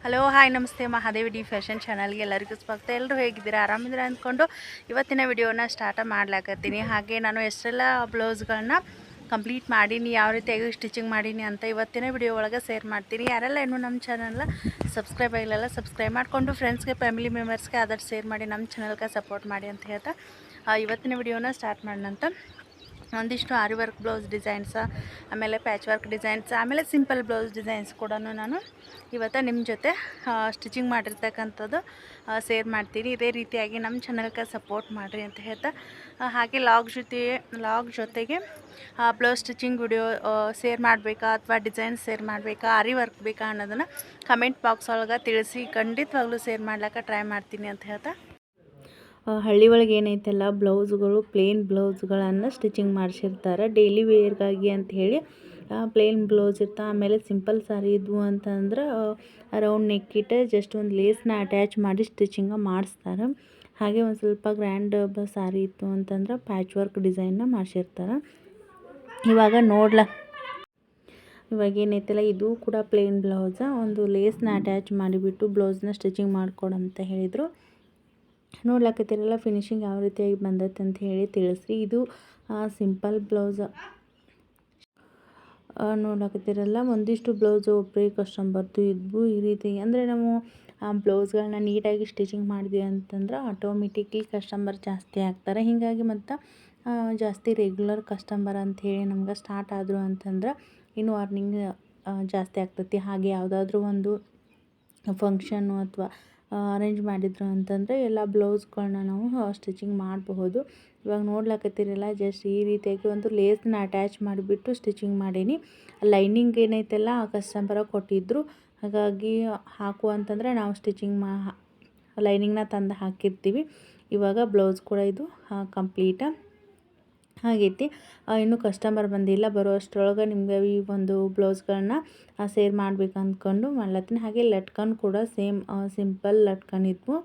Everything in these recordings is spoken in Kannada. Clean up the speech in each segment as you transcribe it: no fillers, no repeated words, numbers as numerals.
ಹಲೋ ಹಾಯ್ ನಮಸ್ತೆ ಮಹಾದೇವಿ ಡಿ ಫ್ಯಾಷನ್ ಚಾನಲ್ಗೆ ಎಲ್ಲರಿಗೂ ಸ್ವಾಗತ. ಎಲ್ಲರೂ ಹೇಗಿದ್ದೀರಾ, ಆರಾಮಿದ್ದೀರಾ ಅಂದ್ಕೊಂಡು ಇವತ್ತಿನ ವಿಡಿಯೋನ ಸ್ಟಾರ್ಟ್ ಮಾಡ್ಲಾಕತ್ತೀನಿ. ಹಾಗೆ ನಾನು ಎಷ್ಟೆಲ್ಲ ಬ್ಲೌಸ್ಗಳನ್ನ ಕಂಪ್ಲೀಟ್ ಮಾಡೀನಿ, ಯಾವ ರೀತಿಯಾಗಿ ಸ್ಟಿಚಿಂಗ್ ಮಾಡೀನಿ ಅಂತ ಇವತ್ತಿನ ವಿಡಿಯೋ ಒಳಗೆ ಶೇರ್ ಮಾಡ್ತೀನಿ. ಯಾರೆಲ್ಲ ಇನ್ನೂ ನಮ್ಮ ಚಾನಲ್ನ ಸಬ್ಸ್ಕ್ರೈಬ್ ಆಗಿಲ್ಲ ಸಬ್ಸ್ಕ್ರೈಬ್ ಮಾಡಿಕೊಂಡು ಫ್ರೆಂಡ್ಸ್ಗೆ ಫ್ಯಾಮಿಲಿ ಮೆಂಬರ್ಸ್ಗೆ ಆದಷ್ಟು ಶೇರ್ ಮಾಡಿ ನಮ್ಮ ಚಾನಲ್ಗೆ ಸಪೋರ್ಟ್ ಮಾಡಿ ಅಂತ ಹೇಳ್ತಾ ಇವತ್ತಿನ ವಿಡಿಯೋನ ಸ್ಟಾರ್ಟ್ ಮಾಡೋಣಂತ. ಒಂದಿಷ್ಟು ಆರಿ ವರ್ಕ್ ಬ್ಲೌಸ್ ಡಿಸೈನ್ಸ, ಆಮೇಲೆ ಪ್ಯಾಚ್ ವರ್ಕ್ ಡಿಸೈನ್ಸ್, ಆಮೇಲೆ ಸಿಂಪಲ್ ಬ್ಲೌಸ್ ಡಿಸೈನ್ಸ್ ಕೂಡ ನಾನು ಇವತ್ತು ನಿಮ್ಮ ಜೊತೆ ಸ್ಟಿಚಿಂಗ್ ಮಾಡಿರ್ತಕ್ಕಂಥದ್ದು ಶೇರ್ ಮಾಡ್ತೀನಿ. ಇದೇ ರೀತಿಯಾಗಿ ನಮ್ಮ ಚಾನಲ್ಗೆ ಸಪೋರ್ಟ್ ಮಾಡಿರಿ ಅಂತ ಹೇಳ್ತಾ ಹಾಗೆ ಲಾಗ್ ಜೊತೆಗೆ ಬ್ಲೌಸ್ ಸ್ಟಿಚಿಂಗ್ ವಿಡಿಯೋ ಶೇರ್ ಮಾಡಬೇಕಾ ಅಥವಾ ಡಿಸೈನ್ ಶೇರ್ ಮಾಡಬೇಕಾ, ಆರಿ ವರ್ಕ್ ಬೇಕಾ ಅನ್ನೋದನ್ನು ಕಮೆಂಟ್ ಬಾಕ್ಸ್ ಒಳಗೆ ತಿಳಿಸಿ. ಖಂಡಿತವಾಗ್ಲೂ ಶೇರ್ ಮಾಡ್ಲಿಕ್ಕೆ ಟ್ರೈ ಮಾಡ್ತೀನಿ ಅಂತ ಹೇಳ್ತಾ ಹಳ್ಳಿ ಒಳಗೆ ಏನೈತಲ್ಲ ಬ್ಲೌಸ್ಗಳು ಪ್ಲೇನ್ ಬ್ಲೌಸ್ಗಳನ್ನು ಸ್ಟಿಚಿಂಗ್ ಮಾಡಿಸಿರ್ತಾರೆ ಡೈಲಿ ವೇರ್ಗಾಗಿ ಅಂತ ಹೇಳಿ. ಪ್ಲೇನ್ ಬ್ಲೌಸ್ ಇರ್ತಾ, ಆಮೇಲೆ ಸಿಂಪಲ್ ಸಾರಿ ಇದ್ವು ಅಂತಂದ್ರೆ ರೌಂಡ್ ನೆಕ್ ಇಟ್ಟು ಜಸ್ಟ್ ಒಂದು ಲೇಸ್ನ ಅಟ್ಯಾಚ್ ಮಾಡಿ ಸ್ಟಿಚಿಂಗ ಮಾಡಿಸ್ತಾರೆ. ಹಾಗೆ ಒಂದು ಸ್ವಲ್ಪ ಗ್ರ್ಯಾಂಡ್ ಸಾರಿ ಇತ್ತು ಅಂತಂದ್ರೆ ಪ್ಯಾಚ್ ವರ್ಕ್ ಡಿಸೈನ್ನ ಮಾಡಿಸಿರ್ತಾರೆ. ಇವಾಗ ಏನೈತಲ್ಲ ಇದು ಕೂಡ ಪ್ಲೇನ್ ಬ್ಲೌಸ, ಒಂದು ಲೇಸ್ನ ಅಟ್ಯಾಚ್ ಮಾಡಿಬಿಟ್ಟು ಬ್ಲೌಸ್ನ ಸ್ಟಿಚಿಂಗ್ ಮಾಡ್ಕೊಡಂತ ಹೇಳಿದರು. ನೋಡ್ಲಕತ್ತಿರಲ್ಲ ಫಿನಿಶಿಂಗ್ ಯಾವ ರೀತಿಯಾಗಿ ಬಂದೈತೆ ಅಂತ ಹೇಳಿ ತಿಳಿಸ್ರಿ. ಇದು ಸಿಂಪಲ್ ಬ್ಲೌಸ್ ನೋಡ್ಲಕತ್ತಿರಲ್ಲ. ಒಂದಿಷ್ಟು ಬ್ಲೌಸು ಒಬ್ಬರೇ ಕಸ್ಟಮರ್ದು ಇದ್ವು ಈ ರೀತಿ. ಅಂದರೆ ನಾವು ಬ್ಲೌಸ್ಗಳನ್ನ ನೀಟಾಗಿ ಸ್ಟಿಚಿಂಗ್ ಮಾಡಿದ್ವಿ ಅಂತಂದ್ರೆ ಆಟೋಮೆಟಿಕ್ಲಿ ಕಸ್ಟಮರ್ ಜಾಸ್ತಿ ಆಗ್ತಾರೆ. ಹೀಗಾಗಿ ಮತ್ತು ಜಾಸ್ತಿ ರೆಗ್ಯುಲರ್ ಕಸ್ಟಮರ್ ಅಂಥೇಳಿ ನಮ್ಗೆ ಸ್ಟಾರ್ಟ್ ಆದರು ಅಂತಂದ್ರೆ ಇನ್ನು ಅರ್ನಿಂಗ್ ಜಾಸ್ತಿ ಆಗ್ತೈತಿ. ಹಾಗೆ ಯಾವುದಾದ್ರೂ ಒಂದು ಫಂಕ್ಷನ್ನು ಅಥವಾ ಅರೇಂಜ್ ಮಾಡಿದ್ರು ಅಂತಂದರೆ ಎಲ್ಲ ಬ್ಲೌಸ್ಗಳನ್ನ ನಾವು ಸ್ಟಿಚಿಂಗ್ ಮಾಡಬಹುದು. ಇವಾಗ ನೋಡ್ಲಕತ್ತಿರಲ್ಲ ಜಸ್ಟ್ ಈ ರೀತಿಯಾಗಿ ಒಂದು ಲೇಸ್ನ ಅಟ್ಯಾಚ್ ಮಾಡಿಬಿಟ್ಟು ಸ್ಟಿಚಿಂಗ್ ಮಾಡೀನಿ. ಲೈನಿಂಗ್ ಏನೈತಲ್ಲ ಕಸ್ಟಮರ ಕೊಟ್ಟಿದ್ದರು, ಹಾಗಾಗಿ ಹಾಕು ಅಂತಂದರೆ ನಾವು ಸ್ಟಿಚಿಂಗ್ ಲೈನಿಂಗ್ನ ತಂದು ಹಾಕಿರ್ತೀವಿ. ಇವಾಗ ಬ್ಲೌಸ್ ಕೂಡ ಇದು ಕಂಪ್ಲೀಟ ಆಗೈತಿ. ಇನ್ನೂ ಕಸ್ಟಮರ್ ಬಂದಿಲ್ಲ, ಬರೋ ಅಷ್ಟರೊಳಗೆ ನಿಮ್ಗೆ ಈ ಒಂದು ಬ್ಲೌಸ್ಗಳನ್ನ ಸೇರ್ ಮಾಡ್ಬೇಕು ಅಂದ್ಕೊಂಡು ಮಾಡ್ಲತ್ತೀನಿ. ಹಾಗೆ ಲಟ್ಕನ್ ಕೂಡ ಸೇಮ್ ಸಿಂಪಲ್ ಲಟ್ಕನ್ ಇದ್ವು.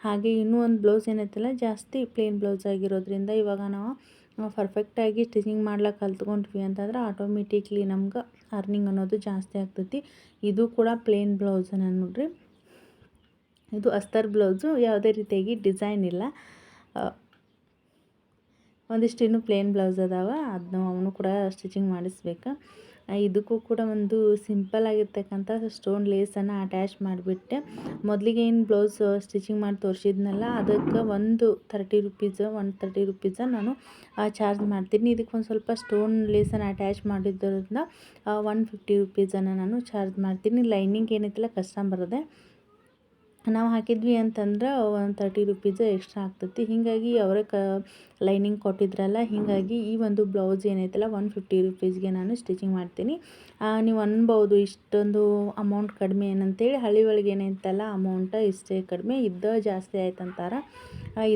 ಹಾಗೆ ಇನ್ನೂ ಒಂದು ಬ್ಲೌಸ್ ಏನೈತಲ್ಲ ಜಾಸ್ತಿ ಪ್ಲೇನ್ ಬ್ಲೌಸ್ ಆಗಿರೋದ್ರಿಂದ ಇವಾಗ ನಾವು ಪರ್ಫೆಕ್ಟಾಗಿ ಸ್ಟಿಚಿಂಗ್ ಮಾಡ್ಲಿಕ್ಕೆ ಕಲ್ತ್ಕೊಂಡ್ವಿ ಅಂತಂದ್ರೆ ಆಟೋಮೆಟಿಕ್ಲಿ ನಮ್ಗೆ ಅರ್ನಿಂಗ್ ಅನ್ನೋದು ಜಾಸ್ತಿ ಆಗ್ತೈತಿ. ಇದು ಕೂಡ ಪ್ಲೇನ್ ಬ್ಲೌಸನ್ನ ನೋಡ್ರಿ. ಇದು ಅಸ್ತರ್ ಬ್ಲೌಸು, ಯಾವುದೇ ರೀತಿಯಾಗಿ ಡಿಸೈನ್ ಇಲ್ಲ. ಒಂದಿಷ್ಟು ಇನ್ನೂ ಪ್ಲೇನ್ ಬ್ಲೌಸ್ ಅದಾವ, ಅದನ್ನು ಅವನು ಕೂಡ ಸ್ಟಿಚಿಂಗ್ ಮಾಡಿಸ್ಬೇಕು. ಇದಕ್ಕೂ ಕೂಡ ಒಂದು ಸಿಂಪಲ್ ಆಗಿರ್ತಕ್ಕಂಥ ಸ್ಟೋನ್ ಲೇಸನ್ನು ಅಟ್ಯಾಚ್ ಮಾಡಿಬಿಟ್ಟೆ. ಮೊದಲಿಗೆ ಏನು ಬ್ಲೌಸ್ ಸ್ಟಿಚಿಂಗ್ ಮಾಡಿ ತೋರಿಸಿದ್ನಲ್ಲ ಅದಕ್ಕೆ 130 ರುಪೀಸ ನಾನು ಚಾರ್ಜ್ ಮಾಡ್ತೀನಿ. ಇದಕ್ಕೆ ಒಂದು ಸ್ವಲ್ಪ ಸ್ಟೋನ್ ಲೇಸನ್ನು ಅಟ್ಯಾಚ್ ಮಾಡಿದ್ದರಿಂದ 150 ರುಪೀಸನ್ನು ನಾನು ಚಾರ್ಜ್ ಮಾಡ್ತೀನಿ. ಲೈನಿಂಗ್ ಏನೈತಿಲ್ಲ ಕಸ್ಟಮರ್ದೆ ನಾವು ಹಾಕಿದ್ವಿ ಅಂತಂದ್ರೆ 130 ರುಪೀಸ್ ಎಕ್ಸ್ಟ್ರಾ ಆಗ್ತೈತಿ. ಹೀಗಾಗಿ ಅವರೇ ಲೈನಿಂಗ್ ಕೊಟ್ಟಿದ್ರಲ್ಲ, ಹೀಗಾಗಿ ಈ ಒಂದು ಬ್ಲೌಸ್ ಏನೈತಲ್ಲ 150 ರುಪೀಸ್ಗೆ ನಾನು ಸ್ಟಿಚಿಂಗ್ ಮಾಡ್ತೀನಿ. ನೀವು ಅನ್ಬೋದು ಇಷ್ಟೊಂದು ಅಮೌಂಟ್ ಕಡಿಮೆ ಏನಂತೇಳಿ. ಹಳ್ಳಿ ಒಳಗೆ ಏನೈತಲ್ಲ ಅಮೌಂಟ ಇಷ್ಟೇ ಕಡಿಮೆ ಇದ್ದ ಜಾಸ್ತಿ ಆಯ್ತಂತಾರೆ.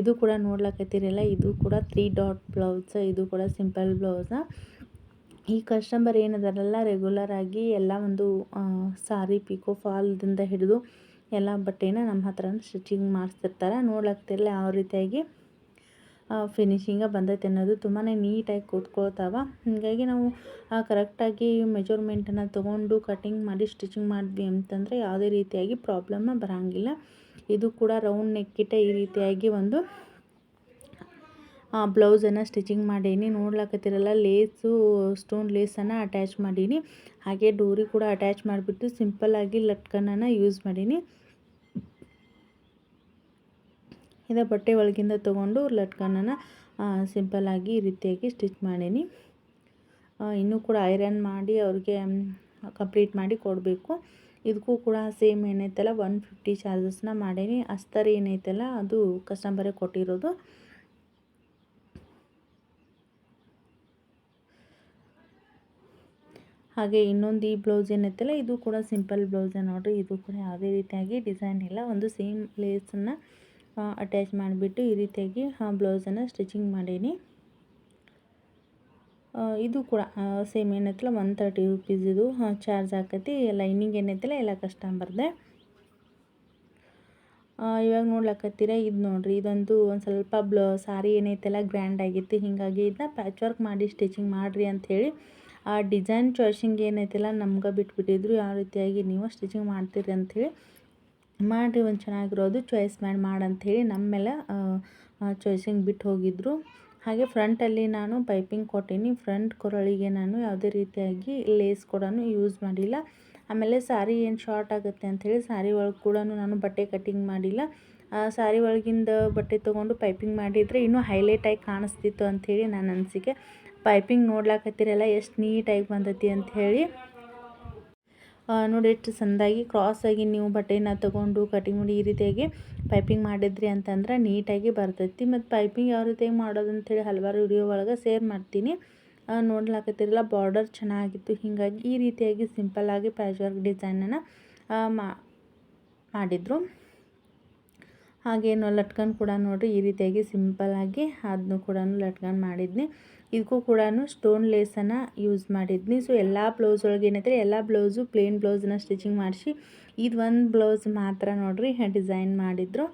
ಇದು ಕೂಡ ನೋಡ್ಲಕತ್ತಿರಲ್ಲ, ಇದು ಕೂಡ 3 ಡಾಟ್ ಬ್ಲೌಸ್, ಇದು ಕೂಡ ಸಿಂಪಲ್ ಬ್ಲೌಸ. ಈ ಕಸ್ಟಮರ್ ಏನದಾರಲ್ಲ ರೆಗ್ಯುಲರ್ ಆಗಿ ಎಲ್ಲ ಒಂದು ಸಾರಿ ಪಿಕೋ ಫಾಲ್ದಿಂದ ಹಿಡಿದು ಎಲ್ಲ ಬಟ್ಟೆನ ನಮ್ಮ ಹತ್ರ ಸ್ಟಿಚಿಂಗ್ ಮಾಡಿಸ್ತಿರ್ತಾರೆ. ನೋಡ್ಲಾಗ್ತಿರಲ್ಲ ಯಾವ ರೀತಿಯಾಗಿ ಫಿನಿಶಿಂಗ ಬಂದೈತೆ ಅನ್ನೋದು ತುಂಬಾ ನೀಟಾಗಿ ಕೂತ್ಕೊಳ್ತಾವ. ಹೀಗಾಗಿ ನಾವು ಕರೆಕ್ಟಾಗಿ ಮೆಜರ್ಮೆಂಟನ್ನು ತೊಗೊಂಡು ಕಟಿಂಗ್ ಮಾಡಿ ಸ್ಟಿಚಿಂಗ್ ಮಾಡಿದ್ವಿ ಅಂತಂದರೆ ಯಾವುದೇ ರೀತಿಯಾಗಿ ಪ್ರಾಬ್ಲಮ್ ಬರೋಂಗಿಲ್ಲ. ಇದು ಕೂಡ ರೌಂಡ್ ನೆಕ್ಕಿಟ್ಟ ಈ ರೀತಿಯಾಗಿ ಒಂದು ಬ್ಲೌಸನ್ನು ಸ್ಟಿಚಿಂಗ್ ಮಾಡೀನಿ. ನೋಡ್ಲಕತ್ತಿರಲ್ಲ ಲೇಸು ಸ್ಟೋನ್ ಲೇಸನ್ನು ಅಟ್ಯಾಚ್ ಮಾಡೀನಿ. ಹಾಗೆ ಡೋರಿ ಕೂಡ ಅಟ್ಯಾಚ್ ಮಾಡಿಬಿಟ್ಟು ಸಿಂಪಲ್ಲಾಗಿ ಲಟ್ಕನನ್ನು ಯೂಸ್ ಮಾಡೀನಿ. ಇದೇ ಬಟ್ಟೆ ಒಳಗಿಂದ ತೊಗೊಂಡು ಲಟ್ಕನನ್ನು ಸಿಂಪಲ್ಲಾಗಿ ಈ ರೀತಿಯಾಗಿ ಸ್ಟಿಚ್ ಮಾಡೀನಿ. ಇನ್ನೂ ಕೂಡ ಐರನ್ ಮಾಡಿ ಅವ್ರಿಗೆ ಕಂಪ್ಲೀಟ್ ಮಾಡಿ ಕೊಡಬೇಕು. ಇದಕ್ಕೂ ಕೂಡ ಸೇಮ್ ಏನೈತಲ್ಲ 150 ಚಾರ್ಜಸ್ನ ಮಾಡೀನಿ. ಅಸ್ತರ್ ಏನೈತಲ್ಲ ಅದು ಕಸ್ಟಮರೇ ಕೊಟ್ಟಿರೋದು. ಹಾಗೆ ಇನ್ನೊಂದು ಈ ಬ್ಲೌಸ್ ಏನೈತಲ್ಲ ಇದು ಕೂಡ ಸಿಂಪಲ್ ಬ್ಲೌಸೇ ನೋಡಿರಿ. ಇದು ಕೂಡ ಯಾವುದೇ ರೀತಿಯಾಗಿ ಡಿಸೈನ್ ಇಲ್ಲ, ಒಂದು ಸೇಮ್ ಲೇಸನ್ನು ಅಟ್ಯಾಚ್ ಮಾಡಿಬಿಟ್ಟು ಈ ರೀತಿಯಾಗಿ ಬ್ಲೌಸನ್ನು ಸ್ಟಿಚಿಂಗ್ ಮಾಡೀನಿ. ಇದು ಕೂಡ ಸೇಮ್ ಏನೈತಲ್ಲ 130 ರುಪೀಸ್ ಇದು ಚಾರ್ಜ್ ಆಕೈತಿ. ಲೈನಿಂಗ್ ಏನೈತಲ್ಲ ಎಲ್ಲ ಕಸ್ಟಮರ್ದೆ. ಇವಾಗ ನೋಡ್ಲಕತ್ತೀರ ಇದು ನೋಡಿರಿ, ಇದೊಂದು ಒಂದು ಸ್ವಲ್ಪ ಸಾರಿ ಏನೈತಲ್ಲ ಗ್ರ್ಯಾಂಡ್ ಆಗೈತಿ. ಹೀಗಾಗಿ ಇದನ್ನ ಪ್ಯಾಚ್ ವರ್ಕ್ ಮಾಡಿ ಸ್ಟಿಚಿಂಗ್ ಮಾಡಿರಿ ಅಂಥೇಳಿ ಡಿಸೈನ್ ಚಾಯ್ಸಿಂಗ್ ಏನೈತಿಲ್ಲ ನಮ್ಗೆ ಬಿಟ್ಬಿಟ್ಟಿದ್ರು. ಯಾವ ರೀತಿಯಾಗಿ ನೀವು ಸ್ಟಿಚಿಂಗ್ ಮಾಡ್ತೀರಿ ಅಂಥೇಳಿ ಮಾಡಿರಿ ಒಂದು ಚೆನ್ನಾಗಿರೋದು ಚಾಯ್ಸ್ ಮಾಡಂಥೇಳಿ ನಮ್ಮ ಮೇಲೆ ಚಾಯ್ಸಿಂಗ್ ಬಿಟ್ಟು ಹೋಗಿದ್ದರು. ಹಾಗೆ ಫ್ರಂಟಲ್ಲಿ ನಾನು ಪೈಪಿಂಗ್ ಕೊಟ್ಟೀನಿ. ಫ್ರಂಟ್ ಕೊರಳಿಗೆ ನಾನು ಯಾವುದೇ ರೀತಿಯಾಗಿ ಲೇಸ್ ಕೂಡ ಯೂಸ್ ಮಾಡಿಲ್ಲ. ಆಮೇಲೆ ಸಾರಿ ಏನು ಶಾರ್ಟ್ ಆಗುತ್ತೆ ಅಂಥೇಳಿ ಸಾರಿ ಒಳಗೆ ಕೂಡ ನಾನು ಬಟ್ಟೆ ಕಟ್ಟಿಂಗ್ ಮಾಡಿಲ್ಲ. ಸಾರಿ ಒಳಗಿಂದ ಬಟ್ಟೆ ತೊಗೊಂಡು ಪೈಪಿಂಗ್ ಮಾಡಿದರೆ ಇನ್ನೂ ಹೈಲೈಟಾಗಿ ಕಾಣಿಸ್ತಿತ್ತು ಅಂಥೇಳಿ ನನ್ನ ಅನಿಸಿಕೆ. ಪೈಪಿಂಗ್ ನೋಡ್ಲಾಕತ್ತೀರಲ್ಲ ಎಷ್ಟು ನೀಟಾಗಿ ಬಂದೈತಿ ಅಂಥೇಳಿ. ನೋಡಿ ಎಷ್ಟು ಚೆಂದಾಗಿ ಕ್ರಾಸಾಗಿ ನೀವು ಬಟ್ಟೆನ ತೊಗೊಂಡು ಕಟಿಂಗ್ ಮಾಡಿ ಈ ರೀತಿಯಾಗಿ ಪೈಪಿಂಗ್ ಮಾಡಿದ್ರಿ ಅಂತಂದ್ರೆ ನೀಟಾಗಿ ಬರ್ತೈತಿ. ಮತ್ತು ಪೈಪಿಂಗ್ ಯಾವ ರೀತಿಯಾಗಿ ಮಾಡೋದು ಅಂಥೇಳಿ ಹಲವಾರು ವಿಡಿಯೋ ಒಳಗೆ ಶೇರ್ ಮಾಡ್ತೀನಿ, ನೋಡ್ಲಾಕತ್ತಿರಲ್ಲ. ಬಾರ್ಡರ್ ಚೆನ್ನಾಗಿತ್ತು, ಹೀಗಾಗಿ ಈ ರೀತಿಯಾಗಿ ಸಿಂಪಲ್ಲಾಗಿ ಪ್ಯಾಚ್ ವರ್ಕ್ ಡಿಸೈನನ್ನು ಮಾಡಿದರು. ಹಾಗೇನು ಲಟ್ಕನ್ ಕೂಡ ನೋಡಿರಿ ಈ ರೀತಿಯಾಗಿ ಸಿಂಪಲ್ಲಾಗಿ ಅದನ್ನು ಕೂಡ ಲಟ್ಕನ್ ಮಾಡಿದ್ನಿ. ಇದಕ್ಕೂ ಕೂಡ ಸ್ಟೋನ್ ಲೇಸನ್ನು ಯೂಸ್ ಮಾಡಿದ್ನಿ. ಸೊ ಎಲ್ಲ ಬ್ಲೌಸ್ ಒಳಗೆ ಏನೈತೆ ಎಲ್ಲ ಬ್ಲೌಸು ಪ್ಲೇನ್ ಬ್ಲೌಸನ್ನ ಸ್ಟಿಚಿಂಗ್ ಮಾಡಿಸಿ ಇದು ಒಂದು ಬ್ಲೌಸ್ ಮಾತ್ರ ನೋಡಿರಿ ಡಿಸೈನ್ ಮಾಡಿದ್ರು.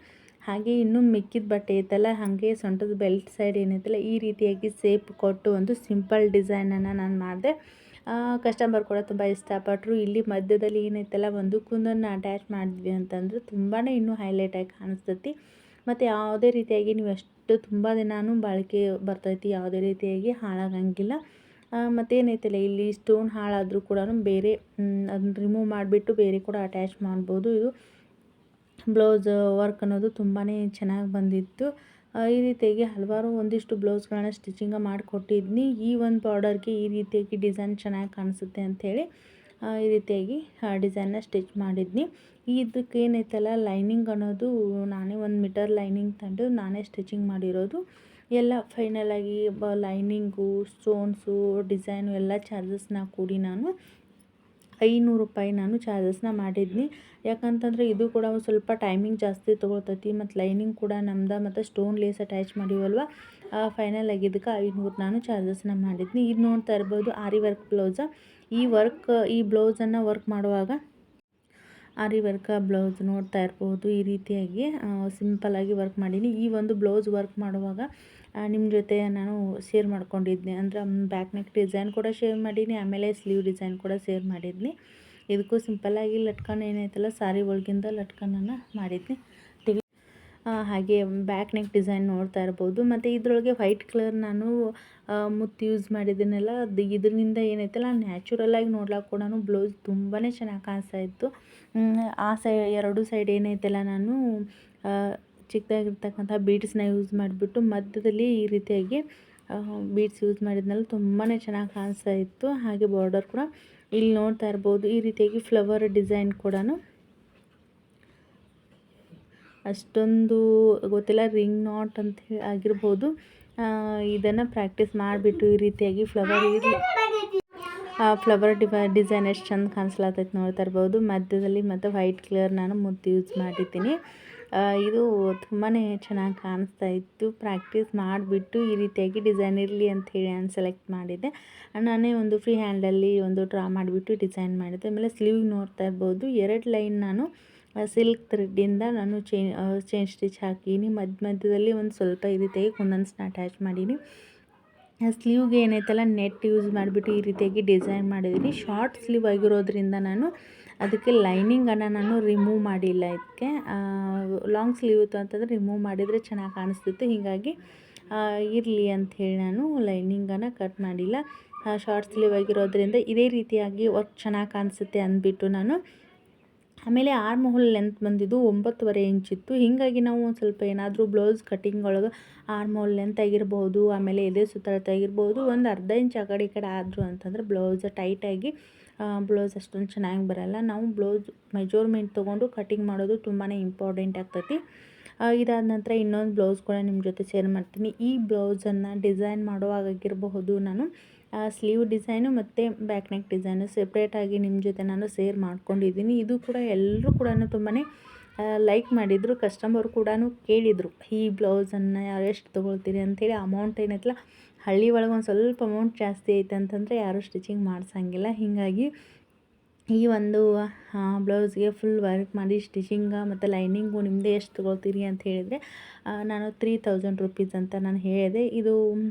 ಹಾಗೆ ಇನ್ನೂ ಮಿಕ್ಕಿದ ಬಟ್ಟೆ ಐತಲ್ಲ ಹಾಗೆ ಸೊಂಟದ ಬೆಲ್ಟ್ ಸೈಡ್ ಏನೈತಲ್ಲ ಈ ರೀತಿಯಾಗಿ ಸೇಪ್ ಕೊಟ್ಟು ಒಂದು ಸಿಂಪಲ್ ಡಿಸೈನನ್ನು ನಾನು ಮಾಡಿದೆ. ಕಸ್ಟಮರ್ ಕೂಡ ತುಂಬ ಇಷ್ಟಪಟ್ಟರು. ಇಲ್ಲಿ ಮಧ್ಯದಲ್ಲಿ ಏನೈತಲ್ಲ ಒಂದಕ್ಕೊಂದನ್ನು ಅಟ್ಯಾಚ್ ಮಾಡಿದ್ವಿ ಅಂತಂದ್ರೆ ತುಂಬಾ ಇನ್ನೂ ಹೈಲೈಟಾಗಿ ಕಾಣಿಸ್ತೈತಿ. ಮತ್ತು ಯಾವುದೇ ರೀತಿಯಾಗಿ ನೀವು ಎಷ್ಟು ತುಂಬ ದಿನಾನೂ ಬಾಳಿಕೆ ಬರ್ತೈತಿ, ಯಾವುದೇ ರೀತಿಯಾಗಿ ಹಾಳಾಗಂಗಿಲ್ಲ. ಮತ್ತೇನೈತಲ್ಲ ಇಲ್ಲಿ ಸ್ಟೋನ್ ಹಾಳಾದರೂ ಕೂಡ ಬೇರೆ ಅದನ್ನ ರಿಮೂವ್ ಮಾಡಿಬಿಟ್ಟು ಬೇರೆ ಕೂಡ ಅಟ್ಯಾಚ್ ಮಾಡ್ಬೋದು. ಇದು ಬ್ಲೌಸ್ ವರ್ಕ್ ಅನ್ನೋದು ತುಂಬಾ ಚೆನ್ನಾಗಿ ಬಂದಿತ್ತು. ಈ ರೀತಿಯಾಗಿ ಹಲವಾರು ಒಂದಿಷ್ಟು ಬ್ಲೌಸ್ಗಳನ್ನ ಸ್ಟಿಚಿಂಗ ಮಾಡಿಕೊಟ್ಟಿದ್ನಿ. ಈ ಒಂದು ಬಾರ್ಡರ್ಗೆ ಈ ರೀತಿಯಾಗಿ ಡಿಸೈನ್ ಚೆನ್ನಾಗಿ ಕಾಣಿಸುತ್ತೆ ಅಂಥೇಳಿ ಈ ರೀತಿಯಾಗಿ ಡಿಸೈನ್ನ ಸ್ಟಿಚ್ ಮಾಡಿದ್ನಿ. ಇದಕ್ಕೆ ಏನೈತಲ್ಲ ಲೈನಿಂಗ್ ಅನ್ನೋದು ನಾನೇ 1 ಮೀಟರ್ ಲೈನಿಂಗ್ ತಂದು ನಾನೇ ಸ್ಟಿಚಿಂಗ್ ಮಾಡಿರೋದು. ಎಲ್ಲ ಫೈನಲಾಗಿ ಲೈನಿಂಗು, ಸ್ಟೋನ್ಸು, ಡಿಸೈನು ಎಲ್ಲ ಚಾರ್ಜಸ್ನ ಕೂಡಿ ನಾನು 500 ರೂಪಾಯಿ ನಾನು ಚಾರ್ಜಸ್ನ ಮಾಡಿದ್ನಿ. ಯಾಕಂತಂದರೆ ಇದು ಕೂಡ ಒಂದು ಸ್ವಲ್ಪ ಟೈಮಿಂಗ್ ಜಾಸ್ತಿ ತೊಗೊಳ್ತೈತಿ. ಮತ್ತು ಲೈನಿಂಗ್ ಕೂಡ ನಮ್ದು ಮತ್ತು ಸ್ಟೋನ್ ಲೇಸ್ ಅಟ್ಯಾಚ್ ಮಾಡಿವಲ್ವ, ಫೈನಲ್ ಆಗಿದ್ದಕ್ಕೆ 500 ನಾನು ಚಾರ್ಜಸ್ನ ಮಾಡಿದ್ನಿ. ಇದು ನೋಡ್ತಾ ಇರ್ಬೋದು ಆರಿ ವರ್ಕ್ ಬ್ಲೌಸ. ಈ ಬ್ಲೌಸನ್ನು ವರ್ಕ್ ಮಾಡುವಾಗ ಆರಿ ವರ್ಕ್ ಬ್ಲೌಸ್ ನೋಡ್ತಾ ಇರ್ಬೋದು ಈ ರೀತಿಯಾಗಿ ಸಿಂಪಲ್ಲಾಗಿ ವರ್ಕ್ ಮಾಡೀನಿ. ಈ ಒಂದು ಬ್ಲೌಸ್ ವರ್ಕ್ ಮಾಡುವಾಗ ನಿಮ್ಮ ಜೊತೆ ನಾನು ಶೇರ್ ಮಾಡ್ಕೊಂಡಿದ್ದೆ. ಅಂದರೆ ಬ್ಯಾಕ್ ನೆಕ್ ಡಿಸೈನ್ ಕೂಡ ಶೇರ್ ಮಾಡೀನಿ, ಆಮೇಲೆ ಸ್ಲೀವ್ ಡಿಸೈನ್ ಕೂಡ ಶೇರ್ ಮಾಡಿದ್ನಿ. ಇದಕ್ಕೂ ಸಿಂಪಲ್ಲಾಗಿ ಲಟ್ಕನ್ ಏನೈತಲ್ಲ ಸಾರಿ ಒಳಗಿಂದ ಲಟ್ಕನನ್ನು ಮಾಡಿದ್ನಿ. ಹಾಗೆ ಬ್ಯಾಕ್ ನೆಕ್ ಡಿಸೈನ್ ನೋಡ್ತಾ ಇರ್ಬೋದು. ಮತ್ತು ಇದರೊಳಗೆ ವೈಟ್ ಕಲರ್ ನಾನು ಮುತ್ತು ಯೂಸ್ ಮಾಡಿದ್ದೀನಲ್ಲ, ಇದರಿಂದ ಏನೈತಲ್ಲ ನ್ಯಾಚುರಲಾಗಿ ನೋಡ್ಲಾಕ ಕೂಡ ಬ್ಲೌಸ್ ತುಂಬಾ ಚೆನ್ನಾಗಿ ಕಾಣಿಸ್ತಾ ಇತ್ತು. ಎರಡು ಸೈಡ್ ಏನೈತಲ್ಲ ನಾನು ಚಿಕ್ಕದಾಗಿರ್ತಕ್ಕಂಥ ಬೀಡ್ಸ್ನ ಯೂಸ್ ಮಾಡಿಬಿಟ್ಟು ಮಧ್ಯದಲ್ಲಿ ಈ ರೀತಿಯಾಗಿ ಬೀಡ್ಸ್ ಯೂಸ್ ಮಾಡಿದ್ನಲ್ಲ ತುಂಬಾ ಚೆನ್ನಾಗಿ ಕಾಣಿಸ್ತಾ ಇತ್ತು. ಹಾಗೆ ಬಾರ್ಡರ್ ಕೂಡ ಇಲ್ಲಿ ನೋಡ್ತಾ ಇರ್ಬೋದು ಈ ರೀತಿಯಾಗಿ ಫ್ಲವರ್ ಡಿಸೈನ್ ಕೂಡ ಅಷ್ಟೊಂದು ಗೊತ್ತಿಲ್ಲ, ರಿಂಗ್ ನಾಟ್ ಅಂತ ಆಗಿರ್ಬೋದು. ಇದನ್ನು ಪ್ರಾಕ್ಟೀಸ್ ಮಾಡಿಬಿಟ್ಟು ಈ ರೀತಿಯಾಗಿ ಫ್ಲವರ್ ಡಿಸೈನ್ ಎಷ್ಟು ಚಂದ ಕಾಣಿಸ್ಲಾತೈತೆ ನೋಡ್ತಾ ಇರ್ಬೋದು. ಮಧ್ಯದಲ್ಲಿ ಮತ್ತು ವೈಟ್ ಕಲರ್ ನಾನು ಮುತ್ತು ಯೂಸ್ ಮಾಡಿದ್ದೀನಿ. ಇದು ತುಂಬಾ ಚೆನ್ನಾಗಿ ಕಾಣಿಸ್ತಾ ಇತ್ತು. ಪ್ರಾಕ್ಟೀಸ್ ಮಾಡಿಬಿಟ್ಟು ಈ ರೀತಿಯಾಗಿ ಡಿಸೈನ್ ಇರಲಿ ಅಂಥೇಳಿ ನಾನು ಸೆಲೆಕ್ಟ್ ಮಾಡಿದ್ದೆ. ನಾನೇ ಒಂದು ಫ್ರೀ ಹ್ಯಾಂಡಲ್ಲಿ ಒಂದು ಡ್ರಾ ಮಾಡಿಬಿಟ್ಟು ಡಿಸೈನ್ ಮಾಡಿದ್ದೆ. ಆಮೇಲೆ ಸ್ಲೀವ್ ನೋಡ್ತಾ ಇರ್ಬೋದು 2 ಲೈನ್ ನಾನು ಸಿಲ್ಕ್ ಥ್ರೆಡ್ಡಿಂದ ನಾನು ಚೈನ್ ಸ್ಟಿಚ್ ಹಾಕೀನಿ. ಮಧ್ಯದಲ್ಲಿ ಒಂದು ಸ್ವಲ್ಪ ಈ ರೀತಿಯಾಗಿ ಕುಂದನ್ಸ್ನ ಅಟ್ಯಾಚ್ ಮಾಡೀನಿ. ಸ್ಲೀವ್ಗೆ ಏನೈತಲ್ಲ ನೆಟ್ ಯೂಸ್ ಮಾಡಿಬಿಟ್ಟು ಈ ರೀತಿಯಾಗಿ ಡಿಸೈನ್ ಮಾಡಿದ್ದೀನಿ. ಶಾರ್ಟ್ ಸ್ಲೀವ್ ಆಗಿರೋದ್ರಿಂದ ನಾನು ಅದಕ್ಕೆ ಲೈನಿಂಗನ್ನು ನಾನು ರಿಮೂವ್ ಮಾಡಿಲ್ಲ. ಇದಕ್ಕೆ ಲಾಂಗ್ ಸ್ಲೀವ್ ಇತ್ತು ಅಂತಂದರೆ ರಿಮೂವ್ ಮಾಡಿದರೆ ಚೆನ್ನಾಗಿ ಕಾಣಿಸ್ತಿತ್ತು. ಹೀಗಾಗಿ ಇರಲಿ ಅಂಥೇಳಿ ನಾನು ಲೈನಿಂಗನ್ನು ಕಟ್ ಮಾಡಿಲ್ಲ. ಶಾರ್ಟ್ ಸ್ಲೀವ್ ಆಗಿರೋದ್ರಿಂದ ಇದೇ ರೀತಿಯಾಗಿ ವರ್ಕ್ ಚೆನ್ನಾಗಿ ಕಾಣಿಸುತ್ತೆ ಅಂದ್ಬಿಟ್ಟು ನಾನು ಆಮೇಲೆ ಆರ್ಮ್ ಹೋಲ್ ಲೆಂತ್ ಬಂದಿದ್ದು 9.5 ಇಂಚಿತ್ತು. ಹೀಗಾಗಿ ನಾವು ಒಂದು ಸ್ವಲ್ಪ ಏನಾದರೂ ಬ್ಲೌಸ್ ಕಟ್ಟಿಂಗ್ ಒಳಗೆ ಆರ್ಮ್ ಹೋಲ್ ಲೆಂತ್ ಆಗಿರ್ಬೋದು, ಆಮೇಲೆ ಎದೆ ಸುತ್ತಳತೆ ಆಗಿರ್ಬೋದು ಒಂದು ಅರ್ಧ ಇಂಚ್ ಆ ಕಡೆ ಈ ಕಡೆ ಆದರು ಅಂತಂದರೆ ಬ್ಲೌಸ್ ಟೈಟಾಗಿ ಬ್ಲೌಸ್ ಅಷ್ಟೊಂದು ಚೆನ್ನಾಗಿ ಬರೋಲ್ಲ. ನಾವು ಬ್ಲೌಸ್ ಮೆಜರ್ಮೆಂಟ್ ತೊಗೊಂಡು ಕಟ್ಟಿಂಗ್ ಮಾಡೋದು ತುಂಬಾ ಇಂಪಾರ್ಟೆಂಟ್ ಆಗ್ತೈತಿ. ಇದಾದ ನಂತರ ಇನ್ನೊಂದು ಬ್ಲೌಸ್ ಕೂಡ ನಿಮ್ಮ ಜೊತೆ ಶೇರ್ ಮಾಡ್ತೀನಿ. ಈ ಬ್ಲೌಸನ್ನು ಡಿಸೈನ್ ಮಾಡುವಾಗಿರಬಹುದು ನಾನು ಸ್ಲೀವ್ ಡಿಸೈನು ಮತ್ತು ಬ್ಯಾಕ್ ನೆಕ್ ಡಿಸೈನು ಸೆಪ್ರೇಟಾಗಿ ನಿಮ್ಮ ಜೊತೆ ನಾನು ಶೇರ್ ಮಾಡ್ಕೊಂಡಿದ್ದೀನಿ. ಇದು ಕೂಡ ಎಲ್ಲರೂ ಕೂಡ ತುಂಬಾ ಲೈಕ್ ಮಾಡಿದರು. ಕಸ್ಟಮರ್ ಕೂಡ ಕೇಳಿದರು ಈ ಬ್ಲೌಸನ್ನು ಎಷ್ಟು ತೊಗೊಳ್ತೀರಿ ಅಂಥೇಳಿ. ಅಮೌಂಟ್ ಏನೈತಲ್ಲ ಹಳ್ಳಿ ಒಳಗೆ ಒಂದು ಸ್ವಲ್ಪ ಅಮೌಂಟ್ ಜಾಸ್ತಿ ಐತೆ ಅಂತಂದರೆ ಯಾರೂ ಸ್ಟಿಚಿಂಗ್ ಮಾಡಿಸಂಗಿಲ್ಲ. ಹೀಗಾಗಿ ಈ ಒಂದು ಬ್ಲೌಸ್ಗೆ ಫುಲ್ ವರ್ಕ್ ಮಾಡಿ ಸ್ಟಿಚಿಂಗ ಮತ್ತು ಲೈನಿಂಗು ನಿಮ್ಮದೇ ಎಷ್ಟು ತೊಗೊಳ್ತೀರಿ ಅಂತ ಹೇಳಿದರೆ ನಾನು 3000 ರೂಪೀಸ್ ಅಂತ ನಾನು ಹೇಳಿದೆ. ಇದು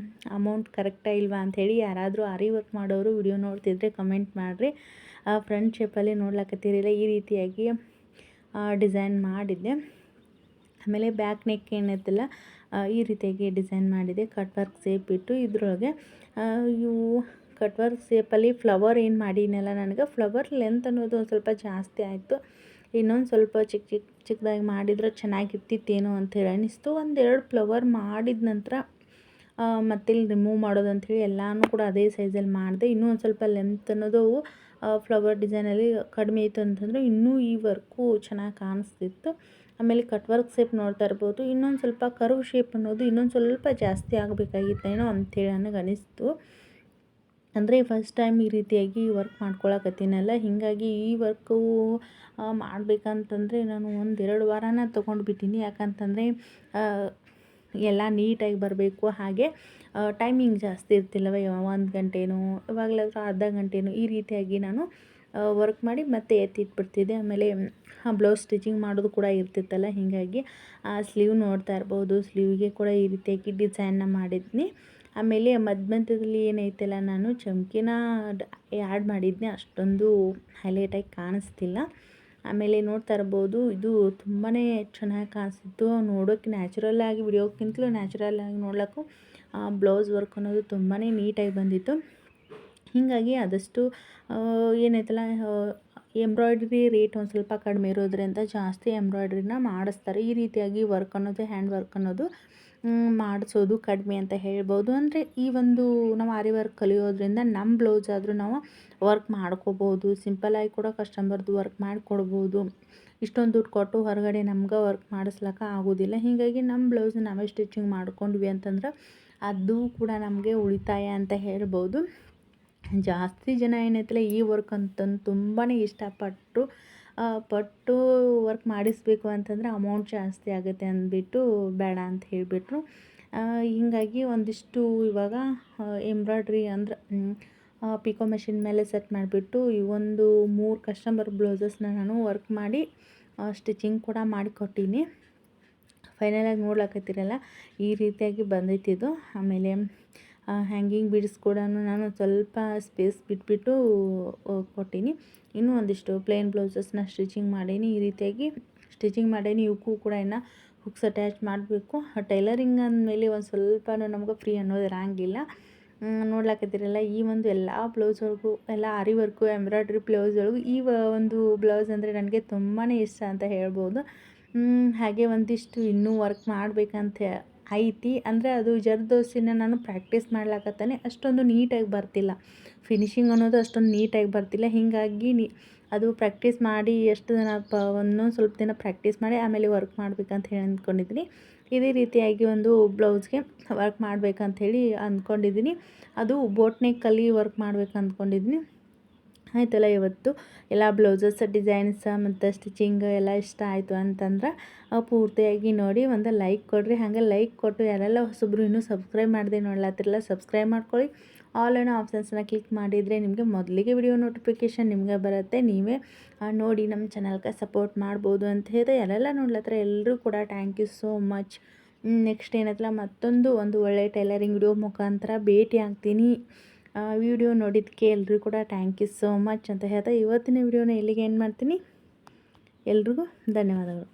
ಅಮೌಂಟ್ ಕರೆಕ್ಟಾ ಇಲ್ವಾ ಅಂಥೇಳಿ ಯಾರಾದರೂ ಆರಿ ವರ್ಕ್ ಮಾಡೋರು ವಿಡಿಯೋ ನೋಡ್ತಿದ್ರೆ ಕಮೆಂಟ್ ಮಾಡಿರಿ. ಫ್ರಂಟ್ ಶೇಪಲ್ಲಿ ನೋಡ್ಲಾಕತ್ತೀರಿಲ್ಲ ಈ ರೀತಿಯಾಗಿ ಡಿಸೈನ್ ಮಾಡಿದ್ದೆ. ಆಮೇಲೆ ಬ್ಯಾಕ್ ನೆಕ್ ಏನೈತಲ್ಲ ಈ ರೀತಿಯಾಗಿ ಡಿಸೈನ್ ಮಾಡಿದೆ, ಕಟ್ ವರ್ಕ್ ಶೇಪ್ ಇಟ್ಟು. ಇದ್ರೊಳಗೆ ಇವು ಕಟ್ ವರ್ಕ್ ಶೇಪಲ್ಲಿ ಫ್ಲವರ್ ಏನು ಮಾಡೀನಲ್ಲ, ನನಗೆ ಫ್ಲವರ್ ಲೆಂತ್ ಅನ್ನೋದು ಒಂದು ಸ್ವಲ್ಪ ಜಾಸ್ತಿ ಆಯಿತು. ಇನ್ನೊಂದು ಸ್ವಲ್ಪ ಚಿಕ್ಕದಾಗಿ ಮಾಡಿದ್ರೆ ಚೆನ್ನಾಗಿರ್ತಿತ್ತೇನೋ ಅಂಥೇಳಿ ಅನ್ನಿಸ್ತು. ಒಂದೆರಡು ಫ್ಲವರ್ ಮಾಡಿದ ನಂತರ ಮತ್ತಿಲ್ಲಿ ರಿಮೂವ್ ಮಾಡೋದಂಥೇಳಿ ಎಲ್ಲನೂ ಕೂಡ ಅದೇ ಸೈಜಲ್ಲಿ ಮಾಡಿದೆ. ಇನ್ನೂ ಒಂದು ಸ್ವಲ್ಪ ಲೆಂತ್ ಅನ್ನೋದು ಫ್ಲವರ್ ಡಿಸೈನಲ್ಲಿ ಕಡಿಮೆ ಇತ್ತು ಅಂತಂದರೆ ಇನ್ನೂ ಈ ವರ್ಕು ಚೆನ್ನಾಗಿ ಕಾಣಿಸ್ತಿತ್ತು. ಆಮೇಲೆ ಕಟ್ ವರ್ಕ್ ಶೇಪ್ ನೋಡ್ತಾ ಇರ್ಬೋದು, ಇನ್ನೊಂದು ಸ್ವಲ್ಪ ಕರ್ವ್ ಶೇಪ್ ಅನ್ನೋದು ಇನ್ನೊಂದು ಸ್ವಲ್ಪ ಜಾಸ್ತಿ ಆಗಬೇಕಾಗಿತ್ತೇನೋ ಅಂಥೇಳಿ ನನಗೆ ಅನಿಸ್ತು. ಅಂದರೆ ಫಸ್ಟ್ ಟೈಮ್ ಈ ರೀತಿಯಾಗಿ ವರ್ಕ್ ಮಾಡ್ಕೊಳಕತ್ತೀನಲ್ಲ, ಹೀಗಾಗಿ ಈ ವರ್ಕು ಮಾಡಬೇಕಂತಂದರೆ ನಾನು 1-2 ವಾರನ ತೊಗೊಂಡ್ಬಿಟ್ಟಿನಿ. ಯಾಕಂತಂದರೆ ಎಲ್ಲ ನೀಟಾಗಿ ಬರಬೇಕು. ಹಾಗೆ ಟೈಮಿಂಗ್ ಜಾಸ್ತಿ ಇರ್ತಿಲ್ಲವ, 1 ಗಂಟೆನೋ ಇವಾಗಲಾದರೂ ಅರ್ಧ ಗಂಟೆನೋ ಈ ರೀತಿಯಾಗಿ ನಾನು ವರ್ಕ್ ಮಾಡಿ ಮತ್ತೆ ಎತ್ತಿಟ್ಬಿಡ್ತಿದ್ದೆ. ಆಮೇಲೆ ಬ್ಲೌಸ್ ಸ್ಟಿಚಿಂಗ್ ಮಾಡೋದು ಕೂಡ ಇರ್ತಿತ್ತಲ್ಲ, ಹೀಗಾಗಿ ಸ್ಲೀವ್ ನೋಡ್ತಾ ಇರ್ಬೋದು, ಸ್ಲೀವ್ಗೆ ಕೂಡ ಈ ರೀತಿಯಾಗಿ ಡಿಸೈನ್ನ ಮಾಡಿದ್ನಿ. ಆಮೇಲೆ ಮಧ್ಯದಲ್ಲಿ ಏನೈತಲ್ಲ, ನಾನು ಚಮ್ಕಿನ ಆ್ಯಡ್ ಮಾಡಿದ್ನಿ, ಅಷ್ಟೊಂದು ಹೈಲೈಟಾಗಿ ಕಾಣಿಸ್ತಿಲ್ಲ. ಆಮೇಲೆ ನೋಡ್ತಾ ಇರ್ಬೋದು, ಇದು ತುಂಬಾ ಚೆನ್ನಾಗಿ ಕಾಣಿಸ್ತಿತ್ತು ನೋಡೋಕ್ಕೆ. ನ್ಯಾಚುರಲ್ಲಾಗಿ ವಿಡಿಯೋಕ್ಕಿಂತಲೂ ನ್ಯಾಚುರಲ್ಲಾಗಿ ನೋಡ್ಲಿಕ್ಕೂ ಬ್ಲೌಸ್ ವರ್ಕ್ ಅನ್ನೋದು ತುಂಬಾ ನೀಟಾಗಿ ಬಂದಿತ್ತು. ಹೀಗಾಗಿ ಆದಷ್ಟು ಏನೈತಲ್ಲ, ಎಂಬ್ರಾಯ್ಡ್ರಿ ರೇಟ್ ಒಂದು ಸ್ವಲ್ಪ ಕಡಿಮೆ ಇರೋದ್ರಿಂದ ಜಾಸ್ತಿ ಎಂಬ್ರಾಯ್ಡ್ರಿನ ಮಾಡಿಸ್ತಾರೆ. ಈ ರೀತಿಯಾಗಿ ವರ್ಕ್ ಅನ್ನೋದು, ಹ್ಯಾಂಡ್ ವರ್ಕ್ ಅನ್ನೋದು ಮಾಡಿಸೋದು ಕಡಿಮೆ ಅಂತ ಹೇಳ್ಬೋದು. ಅಂದರೆ ಈ ಒಂದು ನಾವು ಆರಿ ವರ್ಕ್ ಕಲಿಯೋದ್ರಿಂದ ನಮ್ಮ ಬ್ಲೌಸ್ ಆದರೂ ನಾವು ವರ್ಕ್ ಮಾಡ್ಕೋಬೋದು. ಸಿಂಪಲ್ಲಾಗಿ ಕೂಡ ಕಸ್ಟಮರ್ದು ವರ್ಕ್ ಮಾಡಿಕೊಡ್ಬೋದು. ಇಷ್ಟೊಂದು ದುಡ್ಡು ಕೊಟ್ಟು ಹೊರಗಡೆ ನಮ್ಗೆ ವರ್ಕ್ ಮಾಡಿಸ್ಲಿಕ್ಕೆ ಆಗೋದಿಲ್ಲ. ಹೀಗಾಗಿ ನಮ್ಮ ಬ್ಲೌಸ್ ನಾವೇ ಸ್ಟಿಚಿಂಗ್ ಮಾಡ್ಕೊಂಡ್ವಿ ಅಂತಂದ್ರೆ ಅದು ಕೂಡ ನಮಗೆ ಉಳಿತಾಯ ಅಂತ ಹೇಳ್ಬೋದು. ಜಾಸ್ತಿ ಜನ ಏನೈತಲ್ಲ, ಈ ವರ್ಕ್ ಅಂತಂದು ತುಂಬಾ ಇಷ್ಟಪಟ್ಟು ವರ್ಕ್ ಮಾಡಿಸಬೇಕು ಅಂತಂದರೆ ಅಮೌಂಟ್ ಜಾಸ್ತಿ ಆಗುತ್ತೆ ಅಂದ್ಬಿಟ್ಟು ಬೇಡ ಅಂತ ಹೇಳಿಬಿಟ್ರು. ಹೀಗಾಗಿ ಒಂದಿಷ್ಟು ಇವಾಗ ಎಂಬ್ರಾಯ್ಡ್ರಿ ಅಂದ್ರೆ ಪಿಕೋ ಮೆಷಿನ್ ಮೇಲೆ ಸೆಟ್ ಮಾಡಿಬಿಟ್ಟು ಈ ಒಂದು 3 ಕಸ್ಟಮರ್ ಬ್ಲೌಸಸ್ನ ನಾನು ವರ್ಕ್ ಮಾಡಿ ಸ್ಟಿಚಿಂಗ್ ಕೂಡ ಮಾಡಿಕೊಟ್ಟೀನಿ. ಫೈನಲಾಗಿ ನೋಡ್ಲಕತ್ತೀರಲ್ಲ, ಈ ರೀತಿಯಾಗಿ ಬಂದೈತಿದು. ಆಮೇಲೆ ಹ್ಯಾಂಗಿಂಗ್ ಬೀಡ್ಸ್ ಕೂಡ ನಾನು ಸ್ವಲ್ಪ ಸ್ಪೇಸ್ ಬಿಟ್ಬಿಟ್ಟು ಕೊಟ್ಟೀನಿ. ಇನ್ನೂ ಒಂದಿಷ್ಟು ಪ್ಲೇನ್ ಬ್ಲೌಸಸ್ನ ಸ್ಟಿಚಿಂಗ್ ಮಾಡೀನಿ. ಈ ರೀತಿಯಾಗಿ ಸ್ಟಿಚಿಂಗ್ ಮಾಡೀನಿ. ಇವಕ್ಕೂ ಕೂಡ ಇನ್ನು ಹುಕ್ಸ್ ಅಟ್ಯಾಚ್ ಮಾಡಬೇಕು. ಟೈಲರಿಂಗ್ ಅಂದಮೇಲೆ ಒಂದು ಸ್ವಲ್ಪ ನಮ್ಗೆ ಫ್ರೀ ಅನ್ನೋದು ಇರೋಂಗಿಲ್ಲ. ನೋಡ್ಲಕತ್ತೀರಲ್ಲ, ಈ ಒಂದು ಎಲ್ಲ ಬ್ಲೌಸ್ ಒಳಗೂ ಎಲ್ಲ ಆರಿ ವರ್ಕು ಎಂಬ್ರಾಯ್ಡ್ರಿ ಬ್ಲೌಸ್ ಒಳಗೂ ಈ ಒಂದು ಬ್ಲೌಸ್ ಅಂದರೆ ನನಗೆ ತುಂಬಾ ಇಷ್ಟ ಅಂತ ಹೇಳ್ಬೋದು. ಹಾಗೆ ಒಂದಿಷ್ಟು ಇನ್ನೂ ವರ್ಕ್ ಮಾಡಬೇಕಂತ ಐತಿ. ಅಂದರೆ ಅದು ಜರ್ದೋಸಿನ ನಾನು ಪ್ರಾಕ್ಟೀಸ್ ಮಾಡ್ಲಕತ್ತಾನೆ, ಅಷ್ಟೊಂದು ನೀಟಾಗಿ ಬರ್ತಿಲ್ಲ. ಫಿನಿಶಿಂಗ್ ಅನ್ನೋದು ಅಷ್ಟೊಂದು ನೀಟಾಗಿ ಬರ್ತಿಲ್ಲ. ಹೀಗಾಗಿ ಅದು ಪ್ರಾಕ್ಟೀಸ್ ಮಾಡಿ ಎಷ್ಟು ದಿನ ಒಂದೊಂದು ಸ್ವಲ್ಪ ದಿನ ಪ್ರಾಕ್ಟೀಸ್ ಮಾಡಿ ಆಮೇಲೆ ವರ್ಕ್ ಮಾಡ್ಬೇಕಂತ ಹೇಳಿ ಅಂದ್ಕೊಂಡಿದ್ದೀನಿ. ಇದೇ ರೀತಿಯಾಗಿ ಒಂದು ಬ್ಲೌಸ್ಗೆ ವರ್ಕ್ ಮಾಡ್ಬೇಕಂಥೇಳಿ ಅಂದ್ಕೊಂಡಿದ್ದೀನಿ. ಅದು ಬೋಟ್ ನೆಕ್ಕಲ್ಲಿ ವರ್ಕ್ ಮಾಡ್ಬೇಕು ಅಂದ್ಕೊಂಡಿದ್ದೀನಿ. ಆಯ್ತಲ್ಲ, ಇವತ್ತು ಎಲ್ಲ ಬ್ಲೌಸಸ್ ಡಿಸೈನ್ಸ್ ಮತ್ತು ಸ್ಟಿಚಿಂಗ್ ಎಲ್ಲ ಇಷ್ಟ ಆಯಿತು ಅಂತಂದ್ರೆ ಪೂರ್ತಿಯಾಗಿ ನೋಡಿ ಒಂದು ಲೈಕ್ ಕೊಡಿರಿ. ಹಾಗೆ ಲೈಕ್ ಕೊಟ್ಟು ಯಾರೆಲ್ಲ ಹೊಸಬ್ರು ಇನ್ನೂ ಸಬ್ಸ್ಕ್ರೈಬ್ ಮಾಡದೆ ನೋಡ್ಲತ್ತಿರಲ್ಲ, ಸಬ್ಸ್ಕ್ರೈಬ್ ಮಾಡ್ಕೊಳ್ಳಿ. ಆಲ್ ಅನ್ನೋ ಆಪ್ಷನ್ಸ್ನ ಕ್ಲಿಕ್ ಮಾಡಿದರೆ ನಿಮಗೆ ಮೊದಲಿಗೆ ವಿಡಿಯೋ ನೋಟಿಫಿಕೇಷನ್ ನಿಮಗೆ ಬರುತ್ತೆ. ನೀವೇ ನೋಡಿ ನಮ್ಮ ಚಾನಲ್ಗೆ ಸಪೋರ್ಟ್ ಮಾಡ್ಬೋದು ಅಂತ ಹೇಳಿದ್ರೆ, ಯಾರೆಲ್ಲ ನೋಡ್ಲತ್ತರ ಎಲ್ಲರೂ ಕೂಡ thank you so much. Next ಏನತ್ತಲ್ಲ, ಮತ್ತೊಂದು ಒಳ್ಳೆ ಟೈಲರಿಂಗ್ ವಿಡಿಯೋ ಮುಖಾಂತರ ಭೇಟಿ ಆಗ್ತೀನಿ. ವಿಡಿಯೋ ನೋಡಿದ್ದಕ್ಕೆ ಎಲ್ಲರೂ ಕೂಡ ಥ್ಯಾಂಕ್ ಯು ಸೋ ಮಚ್ ಅಂತ ಹೇಳ್ತಾ ಇವತ್ತಿನ ವಿಡಿಯೋನ ಇಲ್ಲಿಗೆ ಎಂಡ್ ಮಾಡ್ತೀನಿ. ಎಲ್ರಿಗೂ ಧನ್ಯವಾದಗಳು.